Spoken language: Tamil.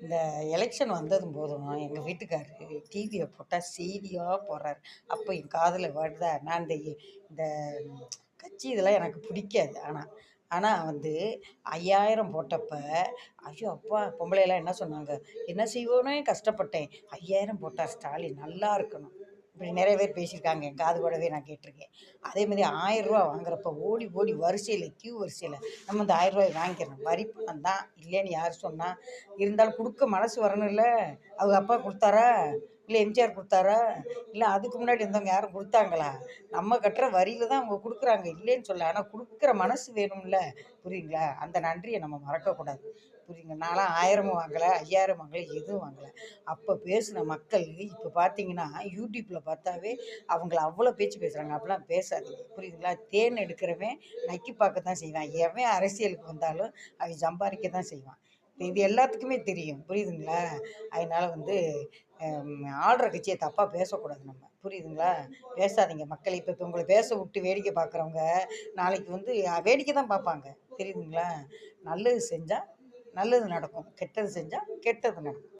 இந்த எலெக்ஷன் வந்ததும் போதும் எங்கள் வீட்டுக்காரரு டிவியை போட்டால் செய்தியாக போடுறாரு. அப்போ என் காதில் வருதா, நான் இந்த கட்சி இதெல்லாம் எனக்கு பிடிக்காது. ஆனால் ஆனால் வந்து 5000 போட்டப்ப, ஐயோ அப்பா பொம்பளையெல்லாம் என்ன சொன்னாங்க, என்ன செய்வோனே கஷ்டப்பட்டேன், 5000 போட்டார் ஸ்டாலின் நல்லா இருக்கணும், இப்படி நிறைய பேர் பேசியிருக்காங்க. என் காது கூடவே நான் கேட்டிருக்கேன். அதேமாதிரி 1000 வாங்குறப்ப ஓடி ஓடி வரிசையில் கியூ வரிசையில் நம்ம இந்த 1000 வாங்கிக்கிறோம். வரி பணம் தான் இல்லைன்னு யார் சொன்னால், இருந்தாலும் கொடுக்க மனசு வரணும்ல. அவங்க அப்பா கொடுத்தாரா, இல்லை எம்ஜிஆர் கொடுத்தாரா, இல்லை அதுக்கு முன்னாடி இருந்தவங்க யாரும் கொடுத்தாங்களா? நம்ம கட்டுற வரியில் தான் அவங்க கொடுக்குறாங்க, இல்லைன்னு சொல்ல. ஆனால் கொடுக்குற மனசு வேணும்ல. புரியுங்களா? அந்த நன்றியை நம்ம மறக்கக்கூடாது. புரியுங்க? நான்லாம் 1000 வாங்கலை, 5000 வாங்கலை, எதுவும் வாங்கலை. அப்போ பேசின மக்கள் இப்போ பார்த்தீங்கன்னா யூடியூப்பில் பார்த்தாவே அவங்கள அவ்வளோ பேச்சு பேசுகிறாங்க. அப்படிலாம் பேசாதீங்க. புரியுதுங்களா? தேன் எடுக்கிறவன் நக்கி பார்க்க தான் செய்வான். எவன் அரசியலுக்கு வந்தாலும் அவன் சம்பாதிக்க தான் செய்வான். இது எல்லாத்துக்குமே தெரியும். புரியுதுங்களா? அதனால வந்து ஆள்ற கட்சியை தப்பாக பேசக்கூடாது நம்ம. புரியுதுங்களா? பேசாதீங்க மக்களே. இப்போ உங்களை பேச விட்டு வேடிக்கை பார்க்குறவங்க நாளைக்கு வந்து வேடிக்கை தான் பார்ப்பாங்க. தெரியுதுங்களா? நல்லது செஞ்சால் நல்லது நடக்கும், கெட்டது செஞ்சால் கெட்டது நடக்கும்.